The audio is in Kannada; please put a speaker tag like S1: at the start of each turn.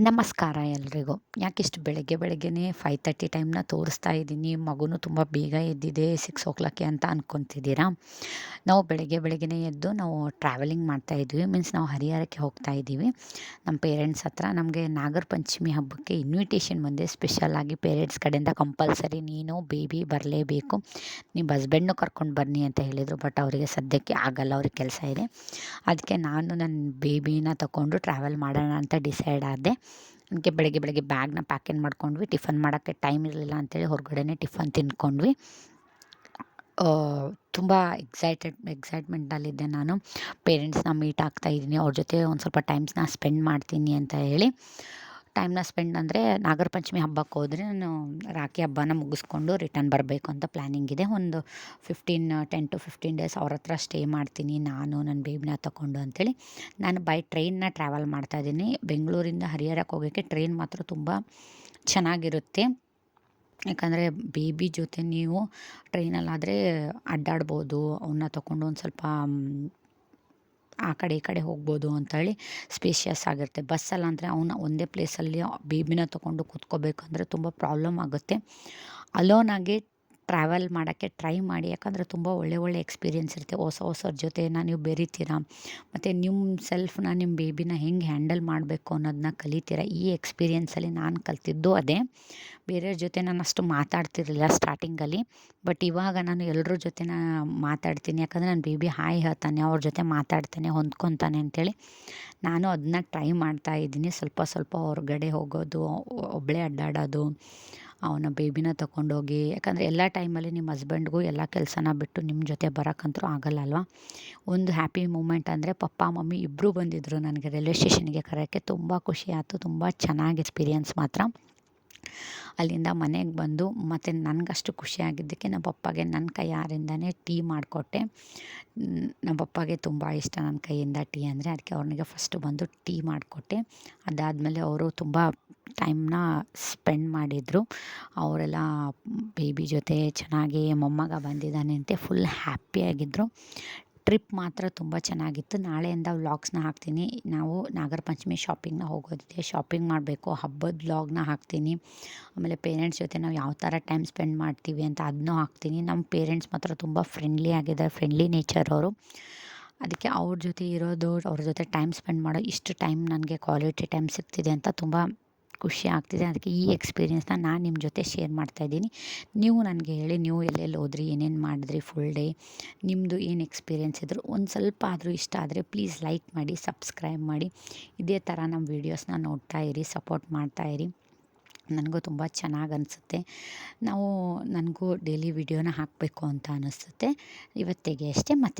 S1: ನಮಸ್ಕಾರ ಎಲ್ರಿಗೂ. ಯಾಕಿಷ್ಟು ಬೆಳಗ್ಗೆ ಬೆಳಗ್ಗೆನೇ 5:30 ಟೈಮ್‌ನ ತೋರಿಸ್ತಾ ಇದ್ದೀನಿ. ಮಗುನು ತುಂಬ ಬೇಗ ಎದ್ದಿದೆ 6:00 ಅಂತ ಅನ್ಕೊತಿದ್ದೀರಾ? ನಾವು ಬೆಳಗ್ಗೆ ಬೆಳಗ್ಗೆನೇ ಎದ್ದು ನಾವು ಟ್ರಾವೆಲಿಂಗ್ ಮಾಡ್ತಾ ಇದ್ವಿ. ಮೀನ್ಸ್ ನಾವು ಹರಿಹರಕ್ಕೆ ಹೋಗ್ತಾ ಇದ್ದೀವಿ. ನಮ್ಮ ಪೇರೆಂಟ್ಸ್ ಹತ್ರ ನಮಗೆ ನಾಗರ ಪಂಚಮಿ ಹಬ್ಬಕ್ಕೆ ಇನ್ವಿಟೇಷನ್ ಬಂದಿದೆ. ಸ್ಪೆಷಲಾಗಿ ಪೇರೆಂಟ್ಸ್ ಕಡೆಯಿಂದ ಕಂಪಲ್ಸರಿ ನೀನು ಬೇಬಿ ಬರಲೇಬೇಕು. ನಿಮ್ಮ ಹಸ್ಬೆಂಡ್‌ನು ಕರ್ಕೊಂಡು ಬನ್ನಿ ಅಂತ ಹೇಳಿದರು. ಬಟ್ ಅವರಿಗೆ ಸದ್ಯಕ್ಕೆ ಆಗಲ್ಲ, ಅವ್ರಿಗೆ ಕೆಲಸ ಇದೆ. ಅದಕ್ಕೆ ನಾನು ನನ್ನ ಬೇಬಿನ ತಗೊಂಡು ಟ್ರಾವೆಲ್ ಮಾಡೋಣ ಅಂತ ಡಿಸೈಡ್ ಆದೆ. ಅದಕ್ಕೆ ಬೆಳಗ್ಗೆ ಬೆಳಗ್ಗೆ ಬ್ಯಾಗ್ನ ಪ್ಯಾಕಿಂಗ್ ಮಾಡ್ಕೊಂಡ್ವಿ. ಟಿಫನ್ ಮಾಡೋಕ್ಕೆ ಟೈಮ್ ಇರಲಿಲ್ಲ ಅಂತೇಳಿ ಹೊರಗಡೆನೇ ಟಿಫನ್ ತಿಂದ್ಕೊಂಡ್ವಿ. ತುಂಬ ಎಕ್ಸೈಟ್ಮೆಂಟಲ್ಲಿದ್ದೆ ನಾನು. ಪೇರೆಂಟ್ಸ್ನ ಮೀಟ್ ಆಗ್ತಾ ಇದ್ದೀನಿ, ಅವ್ರ ಜೊತೆ ಒಂದು ಸ್ವಲ್ಪ ಟೈಮ್ಸ್ನ ಸ್ಪೆಂಡ್ ಮಾಡ್ತೀನಿ ಅಂತ ಹೇಳಿ. ಟೈಮ್ನ ಸ್ಪೆಂಡ್ ಅಂದರೆ ನಾಗರ ಪಂಚಮಿ ಹಬ್ಬಕ್ಕೆ ಹೋದರೆ ನಾನು ರಾಖಿ ಹಬ್ಬನ ಮುಗಿಸ್ಕೊಂಡು ರಿಟರ್ನ್ ಬರಬೇಕು ಅಂತ ಪ್ಲ್ಯಾನಿಂಗ್ ಇದೆ. ಒಂದು 10 to 15 ಡೇಸ್ ಅವ್ರ ಹತ್ರ ಸ್ಟೇ ಮಾಡ್ತೀನಿ ನಾನು ನನ್ನ ಬೇಬಿನ ತಗೊಂಡು ಅಂಥೇಳಿ. ನಾನು ಬೈ ಟ್ರೈನ್ನ ಟ್ರಾವೆಲ್ ಮಾಡ್ತಾಯಿದ್ದೀನಿ. ಬೆಂಗಳೂರಿಂದ ಹರಿಹರಕ್ಕೆ ಹೋಗೋಕ್ಕೆ ಟ್ರೈನ್ ಮಾತ್ರ ತುಂಬ ಚೆನ್ನಾಗಿರುತ್ತೆ. ಯಾಕಂದರೆ ಬೇಬಿ ಜೊತೆ ನೀವು ಟ್ರೈನಲ್ಲಾದರೆ ಅಡ್ಡಾಡ್ಬೋದು, ಅವನ್ನ ತಗೊಂಡು ಒಂದು ಸ್ವಲ್ಪ ಆ ಕಡೆ ಈ ಕಡೆ ಹೋಗ್ಬೋದು ಅಂಥೇಳಿ ಸ್ಪೇಷಿಯಸ್ ಆಗಿರುತ್ತೆ. ಬಸ್ಸಲ್ಲಂದರೆ ಅವನ್ನ ಒಂದೇ ಪ್ಲೇಸಲ್ಲಿ ಬೇಬಿನ ತೊಗೊಂಡು ಕೂತ್ಕೋಬೇಕಂದ್ರೆ ತುಂಬ ಪ್ರಾಬ್ಲಮ್ ಆಗುತ್ತೆ. ಅಲೋನಾಗಿ ಟ್ರಾವೆಲ್ ಮಾಡೋಕ್ಕೆ ಟ್ರೈ ಮಾಡಿ. ಯಾಕಂದರೆ ತುಂಬ ಒಳ್ಳೆ ಎಕ್ಸ್ಪೀರಿಯೆನ್ಸ್ ಇರುತ್ತೆ. ಹೊಸವ್ರ ಜೊತೆನ ನೀವು ಬೆರಿತೀರ. ಮತ್ತು ನಿಮ್ಮ ಸೆಲ್ಫ್ನ ನಿಮ್ಮ ಬೇಬಿನ ಹೆಂಗೆ ಹ್ಯಾಂಡಲ್ ಮಾಡಬೇಕು ಅನ್ನೋದನ್ನ ಕಲಿತೀರ. ಈ ಎಕ್ಸ್ಪೀರಿಯೆನ್ಸಲ್ಲಿ ನಾನು ಕಲಿತಿದ್ದು ಅದೇ. ಬೇರೆಯವ್ರ ಜೊತೆ ನಾನು ಅಷ್ಟು ಮಾತಾಡ್ತಿರಲಿಲ್ಲ ಸ್ಟಾರ್ಟಿಂಗಲ್ಲಿ. ಬಟ್ ಇವಾಗ ನಾನು ಎಲ್ಲರ ಜೊತೆನ ಮಾತಾಡ್ತೀನಿ. ಯಾಕಂದರೆ ನನ್ನ ಬೇಬಿ ಹಾಯ್ ಹೇಳ್ತಾನೆ, ಅವ್ರ ಜೊತೆ ಮಾತಾಡ್ತಾನೆ, ಹೊಂದ್ಕೊತಾನೆ ಅಂಥೇಳಿ ನಾನು ಅದನ್ನ ಟ್ರೈ ಮಾಡ್ತಾಯಿದ್ದೀನಿ. ಸ್ವಲ್ಪ ಹೊರಗಡೆ ಹೋಗೋದು, ಒಬ್ಬಳೇ ಅಡ್ಡಾಡೋದು, ಅವನ ಬೇಬಿನ ತಗೊಂಡೋಗಿ. ಯಾಕಂದರೆ ಎಲ್ಲ ಟೈಮಲ್ಲಿ ನಿಮ್ಮ ಹಸ್ಬೆಂಡ್ಗೂ ಎಲ್ಲ ಕೆಲಸನ ಬಿಟ್ಟು ನಿಮ್ಮ ಜೊತೆ ಬರೋಕ್ಕಂತೂ ಆಗಲ್ಲ ಅಲ್ವಾ. ಒಂದು ಹ್ಯಾಪಿ ಮೂಮೆಂಟ್ ಅಂದರೆ ಪಪ್ಪ ಮಮ್ಮಿ ಇಬ್ಬರೂ ಬಂದಿದ್ದರು ನನಗೆ ರೈಲ್ವೆ ಸ್ಟೇಷನ್ಗೆ ಕರೆಯೋಕ್ಕೆ. ತುಂಬ ಖುಷಿ ಆಯಿತು. ತುಂಬ ಚೆನ್ನಾಗಿ ಎಕ್ಸ್ಪೀರಿಯೆನ್ಸ್ ಮಾತ್ರ. ಅಲ್ಲಿಂದ ಮನೆಗೆ ಬಂದು ಮತ್ತು ನನಗಷ್ಟು ಖುಷಿಯಾಗಿದ್ದಕ್ಕೆ ನಮ್ಮ ಪಪ್ಪಾಗೆ ನನ್ನ ಕೈಯಾರಿಂದನೇ ಟೀ ಮಾಡಿಕೊಟ್ಟೆ. ನಮ್ಮ ಪಪ್ಪಾಗೆ ತುಂಬ ಇಷ್ಟ ನನ್ನ ಕೈಯಿಂದ ಟೀ ಅಂದರೆ. ಅದಕ್ಕೆ ಅವ್ನಿಗೆ ಫಸ್ಟು ಬಂದು ಟೀ ಮಾಡಿಕೊಟ್ಟೆ. ಅದಾದಮೇಲೆ ಅವರು ತುಂಬ ಟೈಮ್ನ ಸ್ಪೆಂಡ್ ಮಾಡಿದರು. ಅವರೆಲ್ಲ ಬೇಬಿ ಜೊತೆ ಚೆನ್ನಾಗಿ ಮೊಮ್ಮಗ ಬಂದಿದ್ದಾನೆ ಅಂತ ಫುಲ್ ಹ್ಯಾಪಿಯಾಗಿದ್ದರು. ಟ್ರಿಪ್ ಮಾತ್ರ ತುಂಬ ಚೆನ್ನಾಗಿತ್ತು. ನಾಳೆಯಿಂದ ವ್ಲಾಗ್ಸ್ನ ಹಾಕ್ತೀನಿ. ನಾವು ನಾಗರ ಪಂಚಮಿ ಶಾಪಿಂಗ್ನ ಹೋಗೋದಿದೆ, ಶಾಪಿಂಗ್ ಮಾಡಬೇಕು, ಹಬ್ಬದ ವ್ಲಾಗ್ನ ಹಾಕ್ತೀನಿ. ಆಮೇಲೆ ಪೇರೆಂಟ್ಸ್ ಜೊತೆ ನಾವು ಯಾವ ಥರ ಟೈಮ್ ಸ್ಪೆಂಡ್ ಮಾಡ್ತೀವಿ ಅಂತ ಅದನ್ನೂ ಹಾಕ್ತೀನಿ. ನಮ್ಮ ಪೇರೆಂಟ್ಸ್ ಮಾತ್ರ ತುಂಬ ಫ್ರೆಂಡ್ಲಿ ಆಗಿದ್ದಾರೆ, ಫ್ರೆಂಡ್ಲಿ ನೇಚರ್ ಅವರು. ಅದಕ್ಕೆ ಅವ್ರ ಜೊತೆ ಇರೋದು, ಅವ್ರ ಜೊತೆ ಟೈಮ್ ಸ್ಪೆಂಡ್ ಮಾಡೋ ಇಷ್ಟು ಟೈಮ್ ನನಗೆ ಕ್ವಾಲಿಟಿ ಟೈಮ್ ಸಿಗ್ತಿದೆ ಅಂತ ತುಂಬ ಖುಷಿ ಆಗ್ತಿದೆ. ಅದಕ್ಕೆ ಈ ಎಕ್ಸ್ಪೀರಿಯೆನ್ಸ್ನ ನಾನು ನಿಮ್ಮ ಜೊತೆ ಶೇರ್ ಮಾಡ್ತಾಯಿದ್ದೀನಿ. ನೀವು ನನಗೆ ಹೇಳಿ, ನೀವು ಎಲ್ಲೆಲ್ಲಿ ಹೋದ್ರಿ, ಏನೇನು ಮಾಡಿದ್ರಿ ಫುಲ್ ಡೇ, ನಿಮ್ಮದು ಏನು ಎಕ್ಸ್ಪೀರಿಯೆನ್ಸ್ ಇದ್ದರೂ ಒಂದು ಸ್ವಲ್ಪ ಆದರೂ ಇಷ್ಟ ಆದರೆ ಪ್ಲೀಸ್ ಲೈಕ್ ಮಾಡಿ, ಸಬ್ಸ್ಕ್ರೈಬ್ ಮಾಡಿ. ಇದೇ ಥರ ನಮ್ಮ ವೀಡಿಯೋಸ್ನ ನೋಡ್ತಾ ಇರಿ, ಸಪೋರ್ಟ್ ಮಾಡ್ತಾಯಿರಿ. ನನಗೂ ತುಂಬ ಚೆನ್ನಾಗಿ ಅನಿಸುತ್ತೆ. ನನಗೂ ಡೈಲಿ ವಿಡಿಯೋನ ಹಾಕಬೇಕು ಅಂತ ಅನ್ನಿಸುತ್ತೆ. ಇವತ್ತಿಗೆ ಅಷ್ಟೇ. ಮತ್ತೆ